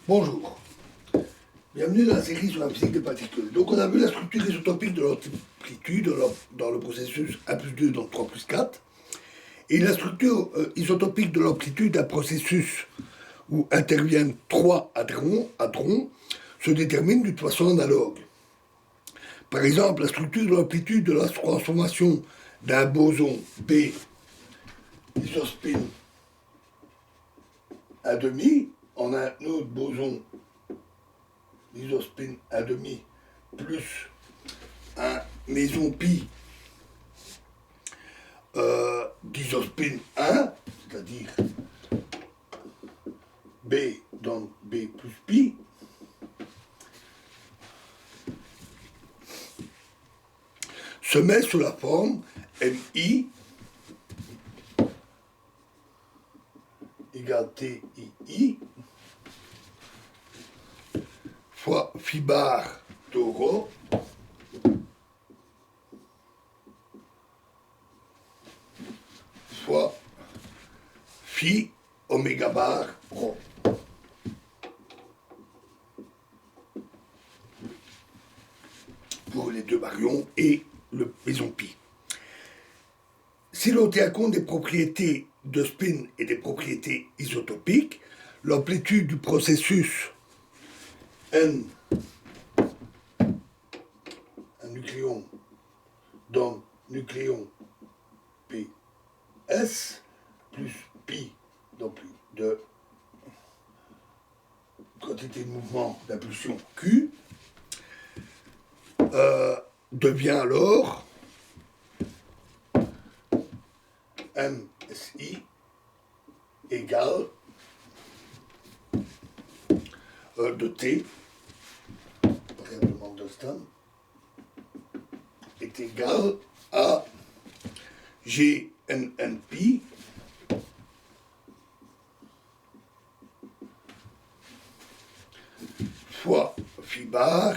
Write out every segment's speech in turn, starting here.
Bonjour, bienvenue dans la série sur la physique des particules. Donc on a vu la structure isotopique de l'amplitude dans le processus 1 plus 2, donc 3 plus 4. Et la structure isotopique de l'amplitude d'un processus où interviennent 3 hadrons se détermine d'une façon analogue. Par exemple, la structure de l'amplitude de la transformation d'un boson B isospin 1,5 en un autre boson isospin 1,5 plus un méson pi d'isospin 1, c'est-à-dire B dans B plus pi, se met sous la forme MI égale TII fois phi bar tau fois phi oméga bar rho. Pour les deux baryons et le méson pi. Si l'on tient compte des propriétés de spin et des propriétés isotopiques, l'amplitude du processus N, un nucléon dans nucléon PS, plus pi, donc de quantité de mouvement d'impulsion Q, devient alors MSI égale de T, variablement de Stan, est égal à GNNP fois phi bar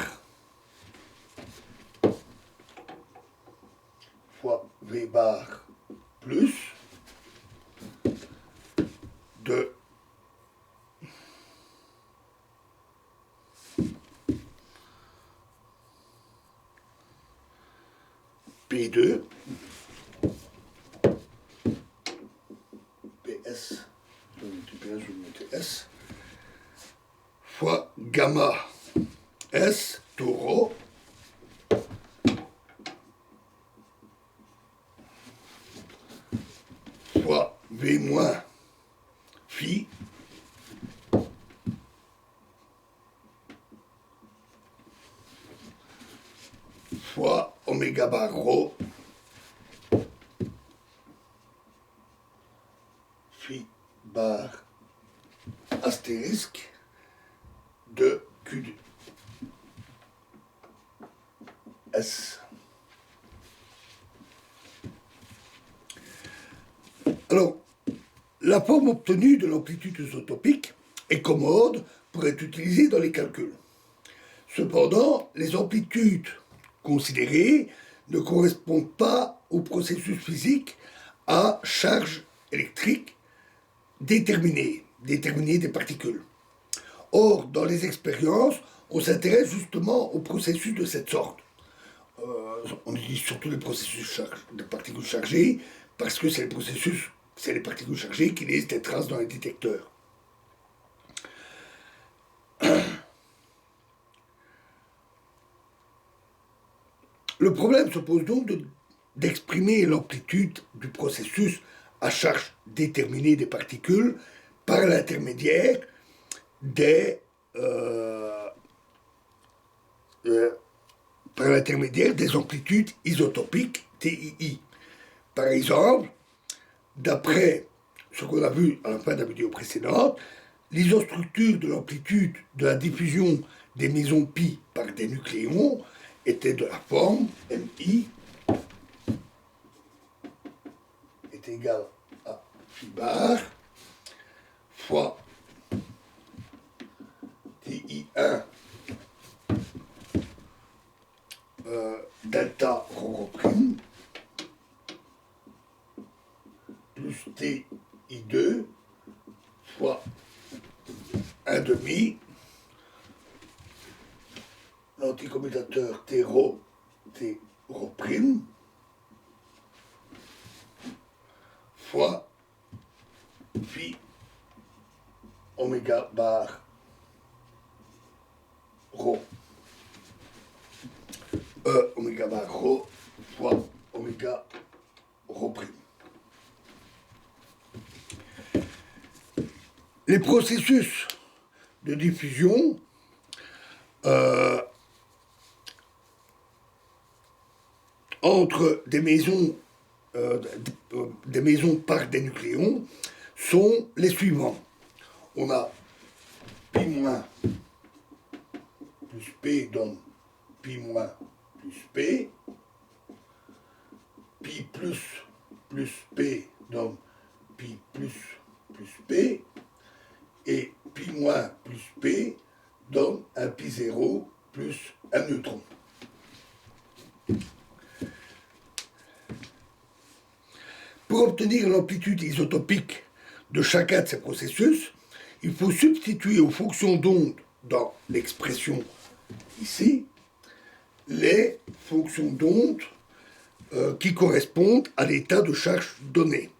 fois V bar plus de P2 PS, je vais mettre S, fois gamma S tau fois V moins phi fois oméga bar rho phi bar astérisque de Q2 S. Alors, la forme obtenue de l'amplitude isotopique est commode pour être utilisée dans les calculs. Cependant, les amplitudes considérées ne correspondent pas au processus physique à charge électrique déterminée des particules. Or, dans les expériences, on s'intéresse justement aux processus de cette sorte. On utilise surtout les processus de particules chargées parce que c'est les particules chargées qui laissent des traces dans les détecteurs. Le problème se pose donc d'exprimer l'amplitude du processus à charge déterminée des particules par l'intermédiaire des amplitudes isotopiques TII. Par exemple, d'après ce qu'on a vu à la fin de la vidéo précédente, l'isostructure de l'amplitude de la diffusion des mésons pi par des nucléons était de la forme MI est égal à phi bar fois TI1 delta rho prime plus TI2 fois 1,5 l'anticommutateur T rho prime fois phi oméga bar rho. Oméga bar rho fois oméga rho prime. Les processus de diffusion entre des maisons par des nucléons sont les suivants. On a pi moins plus P donne pi moins plus P, pi plus P donne pi plus P, et pi moins plus P donne un pi 0 plus un neutron. Pour obtenir l'amplitude isotopique de chacun de ces processus, il faut substituer aux fonctions d'onde dans l'expression ici les fonctions d'onde qui correspondent à l'état de charge donné.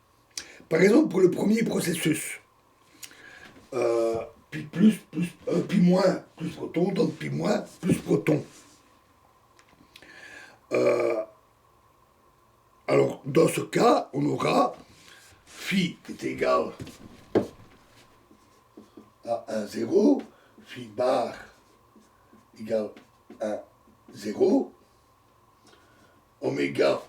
Par exemple, pour le premier processus, pi moins plus proton donne pi moins plus proton. Alors, dans ce cas, on aura phi est égal à 1, 0, phi bar égale 1, 0, oméga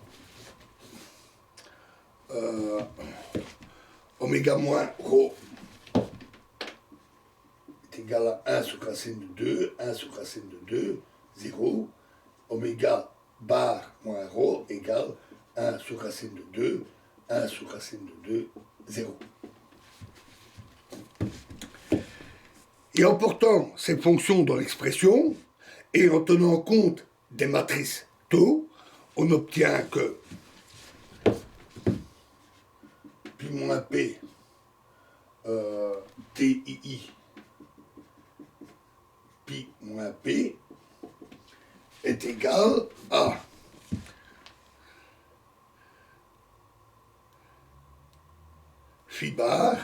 moins rho est égal à 1 sous racine de 2, 1 sous racine de 2, 0, oméga bar moins rho égale 1 sous racine de 2, 1 sous racine de 2, 0. Et en portant ces fonctions dans l'expression, et en tenant compte des matrices tau, on obtient que pi moins P TII pi moins P est égal à phi bar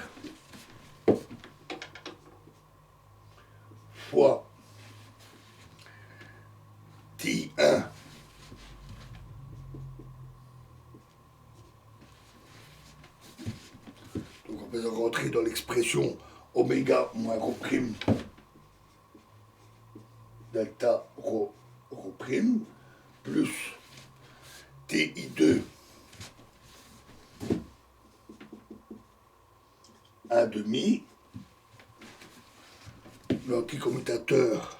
fois Ti1 donc on peut rentrer dans l'expression oméga moins rho prime delta rho prime plus Ti2 1 demi l'anticommutateur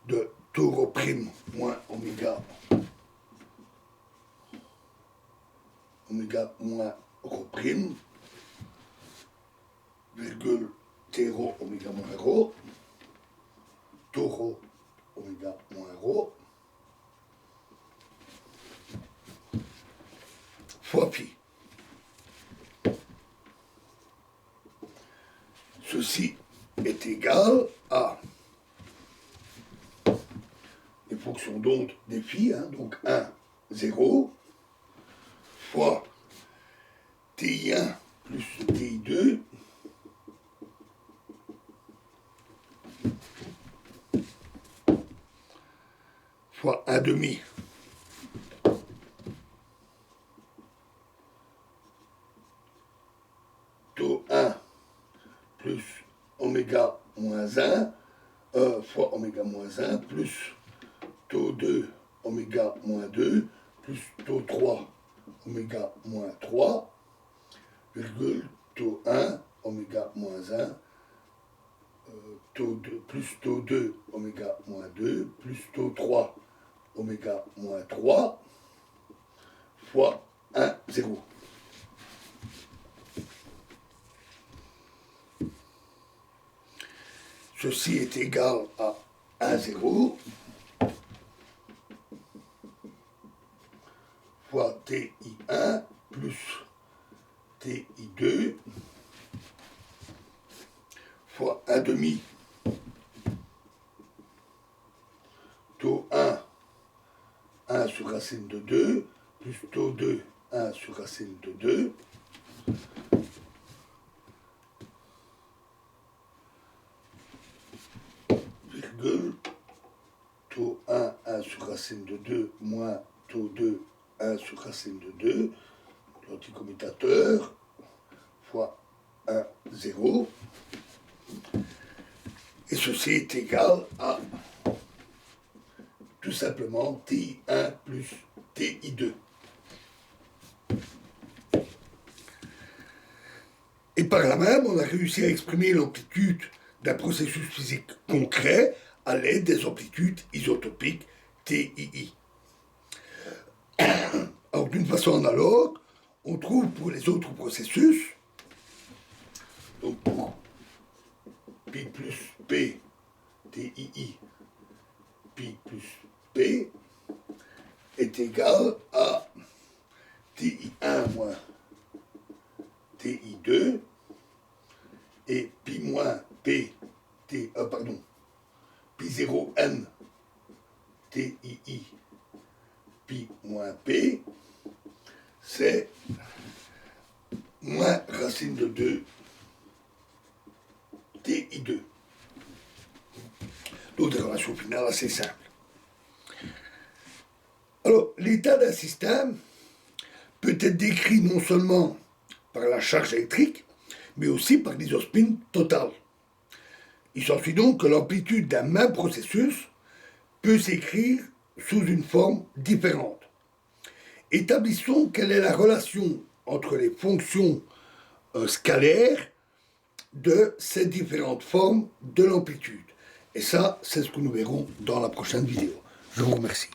de tau rho prime moins oméga moins rho prime virgule T rho oméga moins rho tau rho oméga moins rho fois pi. Ceci est égal à les fonctions d'onde des phi, donc 1, 0, fois Ti1 plus Ti2, fois 1 demi tau 1 plus oméga moins 1 fois oméga moins 1 plus tau 2 oméga moins 2 plus tau 3 oméga moins 3 virgule tau 1 oméga moins 1 tau 2 plus tau 2 oméga moins 2 plus tau 3 oméga moins 3 fois 1, 0. Ceci est égal à 1, 0 fois TI1 plus TI2 fois 1 demi tau sur racine de 2, plus taux 2, 1 sur racine de 2, virgule, taux 1, 1 sur racine de 2, moins taux 2, 1 sur racine de 2, l'anticommutateur, fois 1, 0, et ceci est égal à tout simplement TI1 plus TI2. Et par là même, on a réussi à exprimer l'amplitude d'un processus physique concret à l'aide des amplitudes isotopiques TII. Alors, d'une façon analogue, on trouve pour les autres processus, donc pour pi plus P, TII, pi plus P est égal à TI1 moins TI2 et pi moins P, pi 0 n TII, pi moins P, c'est moins racine de 2 TI2. Donc, des relations finales assez simples. Alors, l'état d'un système peut être décrit non seulement par la charge électrique, mais aussi par l'isospin totale. Il s'ensuit donc que l'amplitude d'un même processus peut s'écrire sous une forme différente. Établissons quelle est la relation entre les fonctions scalaires de ces différentes formes de l'amplitude. Et ça, c'est ce que nous verrons dans la prochaine vidéo. Je vous remercie.